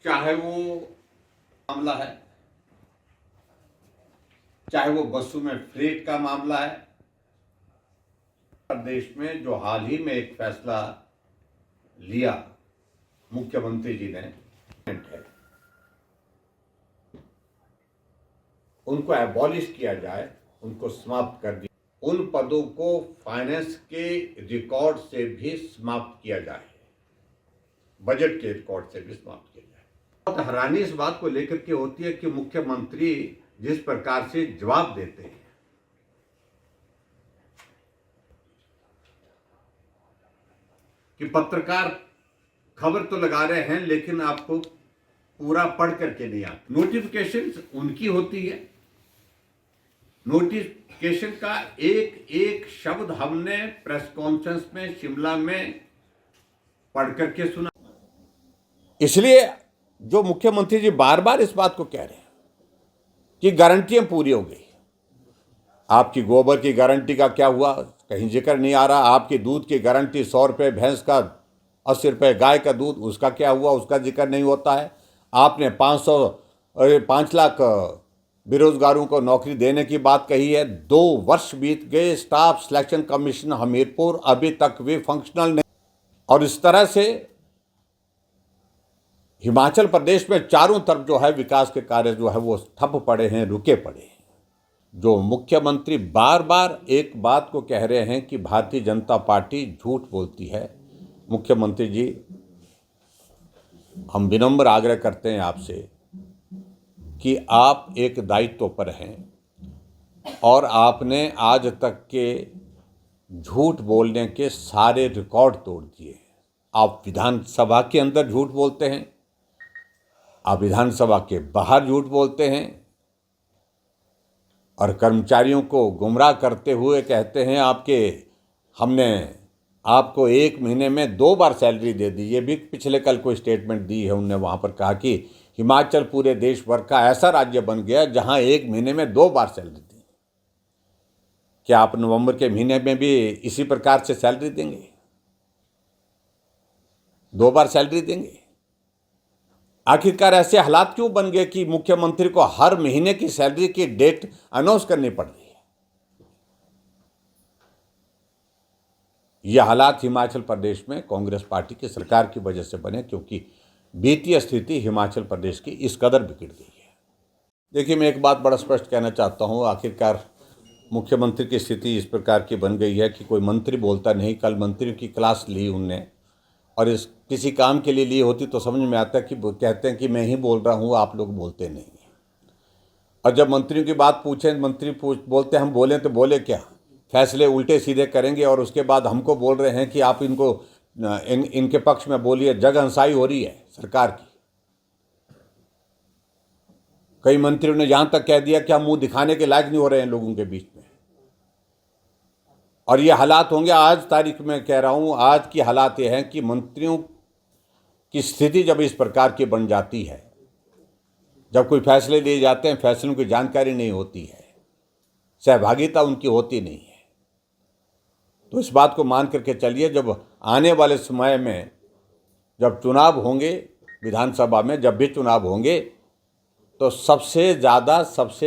चाहे वो मामला है, चाहे वो बसों में फ्रेट का मामला है। प्रदेश में जो हाल ही में एक फैसला लिया मुख्यमंत्री जी ने है, उनको एबॉलिश किया जाए, उनको समाप्त कर दिया, उन पदों को फाइनेंस के रिकॉर्ड से भी समाप्त किया जाए, बजट के रिकॉर्ड से भी समाप्त किया जाए। बहुत हैरानी इस बात को लेकर के होती है कि मुख्यमंत्री जिस प्रकार से जवाब देते हैं, कि पत्रकार खबर तो लगा रहे हैं लेकिन आपको पूरा पढ़ करके नहीं आता। नोटिफिकेशन उनकी होती है, नोटिफिकेशन का एक एक शब्द हमने प्रेस कॉन्फ्रेंस में शिमला में पढ़ करके सुना। इसलिए जो मुख्यमंत्री जी बार बार इस बात को कह रहे हैं कि गारंटियां पूरी हो गई। आपकी गोबर की गारंटी का क्या हुआ, कहीं जिक्र नहीं आ रहा। आपकी दूध की गारंटी 100 रुपये भैंस का, 80 रुपये गाय का दूध, उसका क्या हुआ, उसका जिक्र नहीं होता है। आपने 5 लाख बेरोजगारों को नौकरी देने की बात कही है। 2 वर्ष बीत गए, स्टाफ सिलेक्शन कमीशन हमीरपुर अभी तक भी फंक्शनल नहीं। और इस तरह से हिमाचल प्रदेश में चारों तरफ जो है विकास के कार्य जो है वो ठप पड़े हैं, रुके पड़े हैं। जो मुख्यमंत्री बार बार एक बात को कह रहे हैं कि भारतीय जनता पार्टी झूठ बोलती है। मुख्यमंत्री जी, हम विनम्र आग्रह करते हैं आपसे कि आप एक दायित्व पर हैं और आपने आज तक के झूठ बोलने के सारे रिकॉर्ड तोड़ दिए। आप विधानसभा के अंदर झूठ बोलते हैं, आप विधानसभा के बाहर झूठ बोलते हैं और कर्मचारियों को गुमराह करते हुए कहते हैं हमने आपको 1 महीने में 2 बार सैलरी दे दी। ये भी पिछले कल कोई स्टेटमेंट दी है उन्होंने, वहाँ पर कहा कि हिमाचल पूरे देश भर का ऐसा राज्य बन गया जहाँ 1 महीने में 2 बार सैलरी दी। क्या आप नवंबर के महीने में भी इसी प्रकार से सैलरी देंगे? 2 बार सैलरी देंगे? आखिरकार ऐसे हालात क्यों बन गए कि मुख्यमंत्री को हर महीने की सैलरी की डेट अनाउंस करनी पड़ रही है? यह हालात हिमाचल प्रदेश में कांग्रेस पार्टी की सरकार की वजह से बने, क्योंकि वित्तीय स्थिति हिमाचल प्रदेश की इस कदर बिगड़ गई है। देखिए, मैं एक बात बड़ा स्पष्ट कहना चाहता हूँ। आखिरकार मुख्यमंत्री की स्थिति इस प्रकार की बन गई है कि कोई मंत्री बोलता नहीं। कल मंत्रियों की क्लास ली उनने, और इस किसी काम के लिए ली होती तो समझ में आता कि कहते हैं कि मैं ही बोल रहा हूँ, आप लोग बोलते नहीं। और जब मंत्रियों की बात पूछें, मंत्री बोलते हम बोलें तो बोले क्या, फैसले उल्टे सीधे करेंगे और उसके बाद हमको बोल रहे हैं कि आप इनके पक्ष में बोलिए। जगहंसाई हो रही है सरकार की। कई मंत्रियों ने यहाँ तक कह दिया कि हम मुंह दिखाने के लायक नहीं हो रहे हैं लोगों के बीच में। और ये हालात होंगे आज तारीख में कह रहा हूँ, आज की हालात ये हैं कि मंत्रियों की स्थिति जब इस प्रकार की बन जाती है, जब कोई फैसले लिए जाते हैं, फैसलों की जानकारी नहीं होती है, सहभागिता उनकी होती नहीं है, तो इस बात को मान करके चलिए, जब आने वाले समय में जब चुनाव होंगे विधानसभा में, जब भी चुनाव होंगे, तो सबसे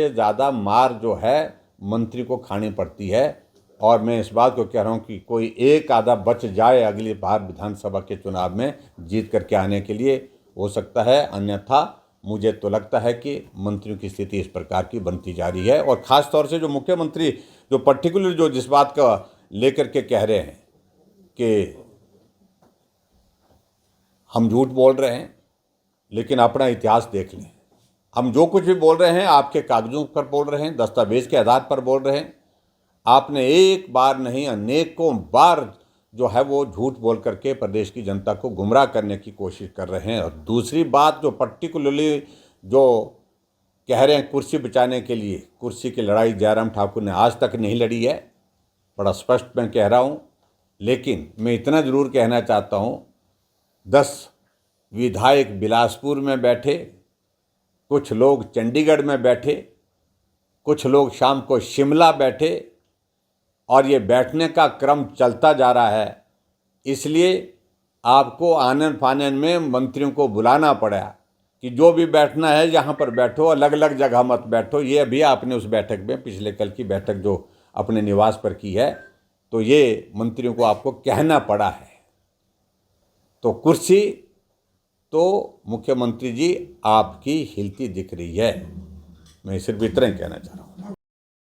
ज़्यादा मार जो है मंत्री को खानी पड़ती है। और मैं इस बात को कह रहा हूँ कि कोई एक आधा बच जाए अगली बार विधानसभा के चुनाव में जीत करके आने के लिए, हो सकता है। अन्यथा मुझे तो लगता है कि मंत्रियों की स्थिति इस प्रकार की बनती जा रही है। और ख़ास तौर से जो मुख्यमंत्री जो पर्टिकुलर जो जिस बात का लेकर के कह रहे हैं कि हम झूठ बोल रहे हैं, लेकिन अपना इतिहास देख लें। हम जो कुछ भी बोल रहे हैं आपके कागजों पर बोल रहे हैं, दस्तावेज के आधार पर बोल रहे हैं। आपने एक बार नहीं अनेकों बार जो है वो झूठ बोल करके प्रदेश की जनता को गुमराह करने की कोशिश कर रहे हैं। और दूसरी बात जो पर्टिकुलरली जो कह रहे हैं कुर्सी बचाने के लिए, कुर्सी की लड़ाई जयराम ठाकुर ने आज तक नहीं लड़ी है, बड़ा स्पष्ट मैं कह रहा हूँ। लेकिन मैं इतना ज़रूर कहना चाहता हूँ, 10 विधायक बिलासपुर में बैठे, कुछ लोग चंडीगढ़ में बैठे, कुछ लोग शाम को शिमला बैठे, और ये बैठने का क्रम चलता जा रहा है। इसलिए आपको आनन फानन में मंत्रियों को बुलाना पड़ा कि जो भी बैठना है यहाँ पर बैठो, अलग अलग जगह मत बैठो। ये अभी आपने उस बैठक में, पिछले कल की बैठक जो अपने निवास पर की है, तो ये मंत्रियों को आपको कहना पड़ा है। तो कुर्सी तो मुख्यमंत्री जी आपकी हिलती दिख रही है। मैं सिर्फ इतना ही कहना चाह रहा हूँ।